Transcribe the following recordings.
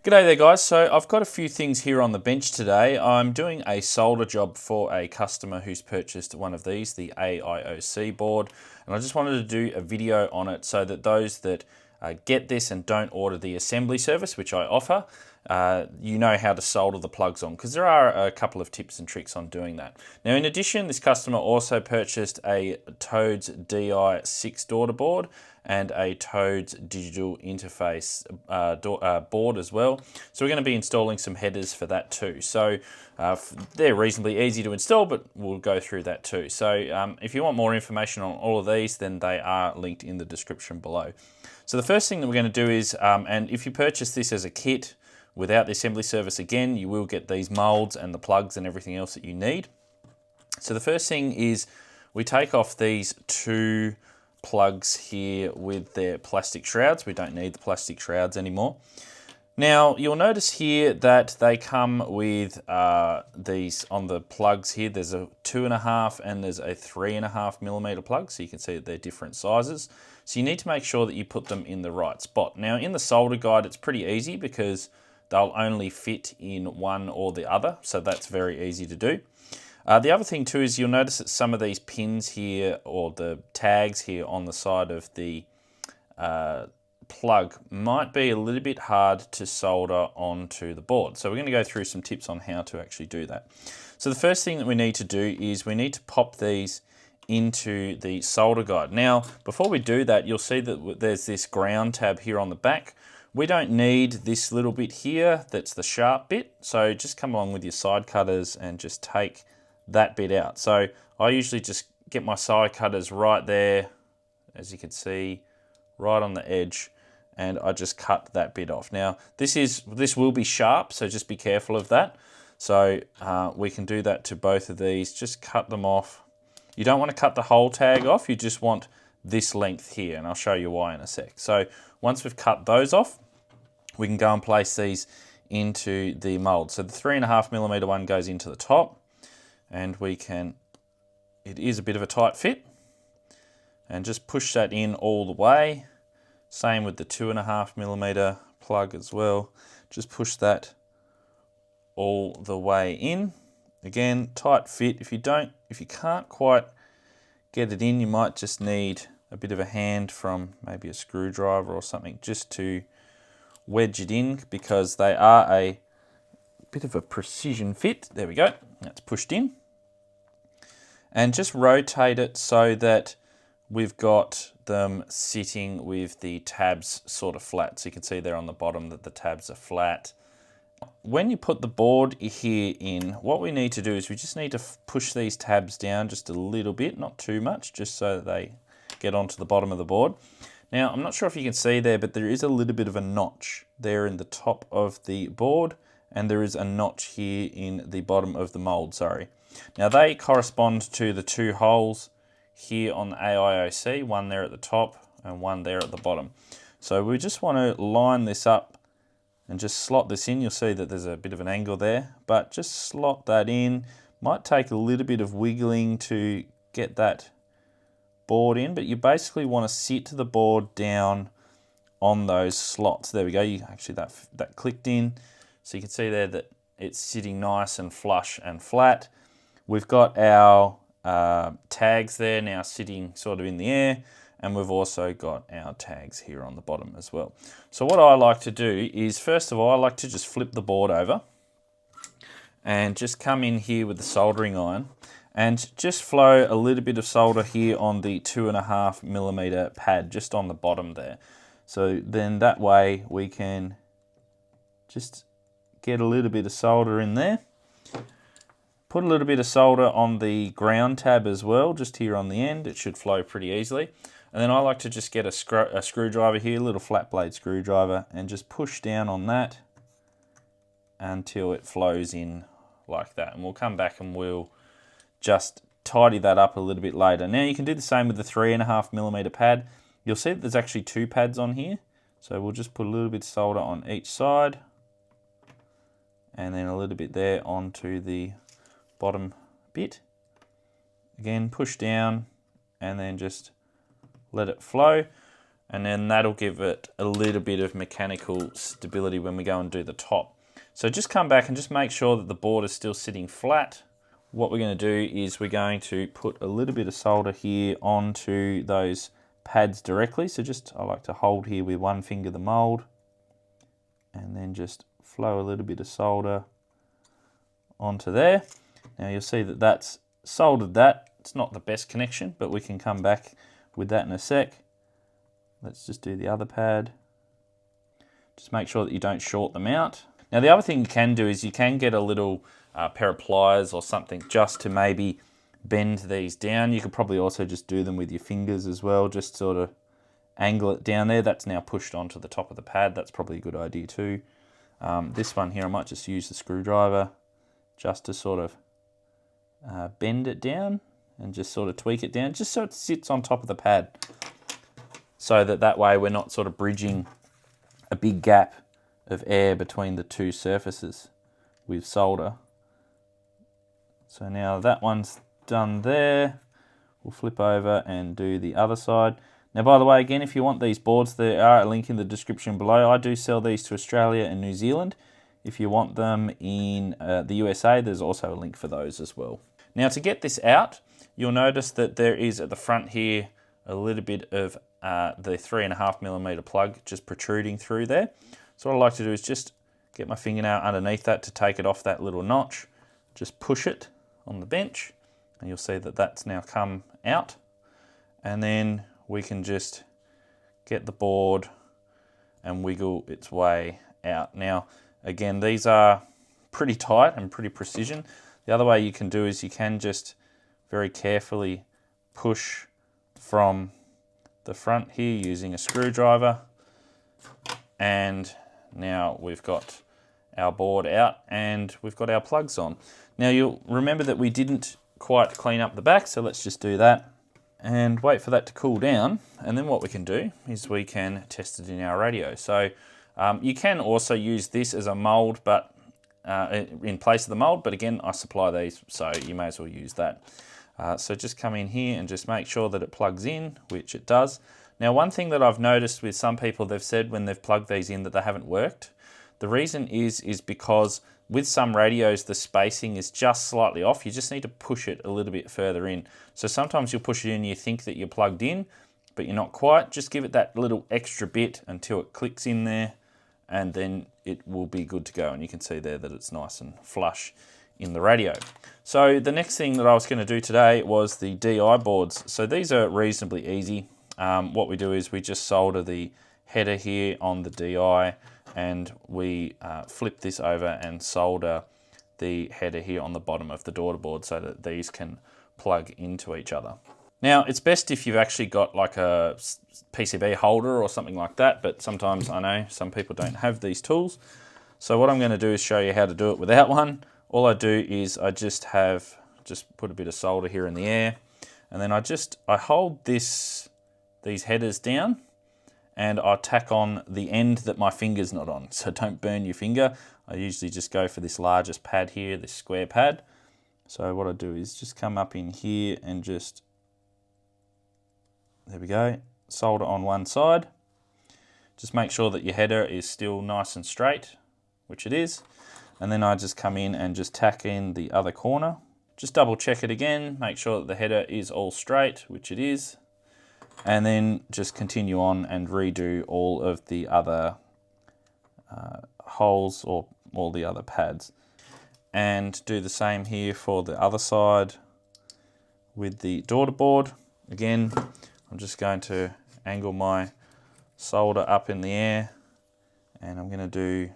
G'day there guys, so I've got a few things here on the bench today. I'm doing a solder job for a customer who's purchased one of these, the AIOC board, and I just wanted to do a video on it so that those that get this and don't order the assembly service, which I offer, you know how to solder the plugs on, because there are a couple of tips and tricks on doing that. Now in addition, this customer also purchased a Toads DI6 Daughterboard and a Toads digital interface board as well. So we're going to be installing some headers for that too. So they're reasonably easy to install, but we'll go through that too. So if you want more information on all of these, then they are linked in the description below. So the first thing that we're going to do is, and if you purchase this as a kit without the assembly service, again, you will get these molds and the plugs and everything else that you need. So the first thing is we take off these two plugs here with their plastic shrouds. We don't need the plastic shrouds anymore. Now you'll notice here that they come with these on the plugs here. There's a 2.5 and there's a 3.5 millimeter plug, so you can see that they're different sizes. So you need to make sure that you put them in the right spot. Now in the solder guide it's pretty easy because they'll only fit in one or the other, so that's very easy to do. The other thing too is you'll notice that some of these pins here, or the tags here on the side of the plug, might be a little bit hard to solder onto the board. So we're going to go through some tips on how to actually do that. So the first thing that we need to do is we need to pop these into the solder guide. Now before we do that, you'll see that there's this ground tab here on the back. We don't need this little bit here, that's the sharp bit, so just come along with your side cutters and just take that bit out. So I usually just get my side cutters right there, as you can see, right on the edge, and I just cut that bit off. Now this will be sharp, so just be careful of that. So we can do that to both of these, just cut them off. You don't want to cut the whole tag off, you just want this length here, and I'll show you why in a sec. So once we've cut those off, we can go and place these into the mold. So the 3.5 millimeter one goes into the top, and we can, it is a bit of a tight fit, and just push that in all the way. Same with the 2.5 millimeter plug as well. Just push that all the way in. Again, tight fit. If you can't quite get it in, you might just need a bit of a hand from maybe a screwdriver or something just to wedge it in, because they are a bit of a precision fit. There we go, that's pushed in. And just rotate it so that we've got them sitting with the tabs sort of flat. So you can see there on the bottom that the tabs are flat. When you put the board here in, what we need to do is we just need to push these tabs down just a little bit, not too much, just so that they get onto the bottom of the board. Now, I'm not sure if you can see there, but there is a little bit of a notch there in the top of the board, and there is a notch here in the bottom of the mold, sorry. Now they correspond to the two holes here on the AIOC, one there at the top and one there at the bottom. So we just want to line this up and just slot this in. You'll see that there's a bit of an angle there, but just slot that in. Might take a little bit of wiggling to get that board in, but you basically want to sit the board down on those slots. There we go. Actually that clicked in, so you can see there that it's sitting nice and flush and flat. We've got our tags there now sitting sort of in the air, and we've also got our tags here on the bottom as well. So what I like to do is, first of all, I like to just flip the board over and just come in here with the soldering iron and just flow a little bit of solder here on the 2.5 millimeter pad just on the bottom there. So then that way we can just get a little bit of solder in there. Put a little bit of solder on the ground tab as well, just here on the end. It should flow pretty easily. And then I like to just get a screwdriver here, a little flat blade screwdriver, and just push down on that until it flows in like that. And we'll come back and we'll just tidy that up a little bit later. Now you can do the same with the 3.5 millimeter pad. You'll see that there's actually two pads on here. So we'll just put a little bit of solder on each side, and then a little bit there onto the bottom bit. Again, push down and then just let it flow. and then that'll give it a little bit of mechanical stability when we go and do the top. So just come back and just make sure that the board is still sitting flat. What we're going to do is we're going to put a little bit of solder here onto those pads directly. So just, I like to hold here with one finger the mold, and then just flow a little bit of solder onto there. Now you'll see that that's soldered that. It's not the best connection, but we can come back with that in a sec. Let's just do the other pad. Just make sure that you don't short them out. Now the other thing you can do is you can get a little pair of pliers or something just to maybe bend these down. You could probably also just do them with your fingers as well, just sort of angle it down there. That's now pushed onto the top of the pad. That's probably a good idea too. This one here, I might just use the screwdriver just to sort of bend it down and just sort of tweak it down, just so it sits on top of the pad, so that way we're not sort of bridging a big gap of air between the two surfaces with solder. So now that one's done there, we'll flip over and do the other side. Now, by the way, again, if you want these boards, there are a link in the description below. I do sell these to Australia and New Zealand. If you want them in the USA, there's also a link for those as well. Now, to get this out, you'll notice that there is at the front here a little bit of the 3.5mm plug just protruding through there. So what I like to do is just get my fingernail underneath that to take it off that little notch. Just push it on the bench, and you'll see that that's now come out. And then we can just get the board and wiggle its way out. Now, again, these are pretty tight and pretty precision. The other way you can do is you can just very carefully push from the front here using a screwdriver, and now we've got our board out and we've got our plugs on. Now you'll remember that we didn't quite clean up the back, so let's just do that and wait for that to cool down, and then what we can do is we can test it in our radio. So you can also use this as a mold, but in place of the mold, but again, I supply these, so you may as well use that. So just come in here and just make sure that it plugs in, which it does. Now, one thing that I've noticed with some people, they've said when they've plugged these in that they haven't worked. The reason is because with some radios, the spacing is just slightly off. You just need to push it a little bit further in. So sometimes you'll push it in and you think that you're plugged in, but you're not quite. Just give it that little extra bit until it clicks in there, and then it will be good to go. And you can see there that it's nice and flush in the radio. So the next thing that I was going to do today was the DI boards. So these are reasonably easy. What we do is we just solder the header here on the DI, and we flip this over and solder the header here on the bottom of the daughterboard so that these can plug into each other. Now, it's best if you've actually got like a PCB holder or something like that, but sometimes I know some people don't have these tools. So what I'm going to do is show you how to do it without one. All I do is I just put a bit of solder here in the air, and then I hold these headers down, and I tack on the end that my finger's not on. So don't burn your finger. I usually just go for this largest pad here, this square pad. So what I do is just come up in here and just, there we go, solder on one side. Just make sure that your header is still nice and straight, which it is. And then I just come in and just tack in the other corner. Just double check it again, make sure that the header is all straight, which it is. And then just continue on and redo all of the other holes or all the other pads. And do the same here for the other side with the daughterboard. Again, I'm just going to angle my solder up in the air, and I'm going to do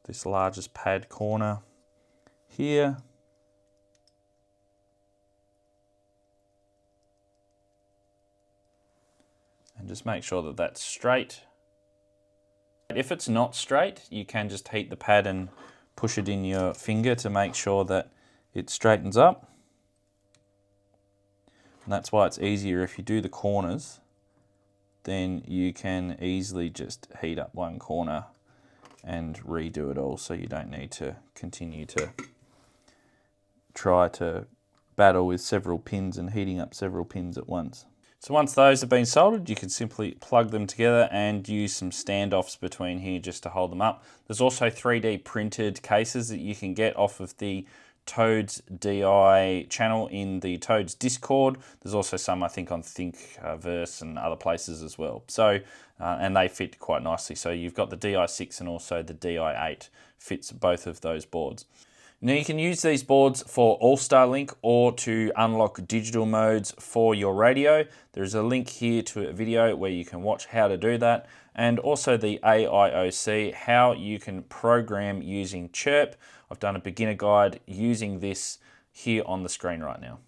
this largest pad corner here. And just make sure that that's straight. If it's not straight, you can just heat the pad and push it in your finger to make sure that it straightens up. And that's why it's easier if you do the corners, then you can easily just heat up one corner and redo it all, so you don't need to continue to try to battle with several pins and heating up several pins at once. So once those have been soldered, you can simply plug them together and use some standoffs between here just to hold them up. There's also 3D printed cases that you can get off of the Toads DI channel in the Toads Discord. There's also some, I think, on Thinkiverse and other places as well. So, and they fit quite nicely. So you've got the DI6 and also the DI8 fits both of those boards. Now you can use these boards for All-Star Link or to unlock digital modes for your radio. There's a link here to a video where you can watch how to do that, and also the AIOC, how you can program using Chirp. I've done a beginner guide using this here on the screen right now.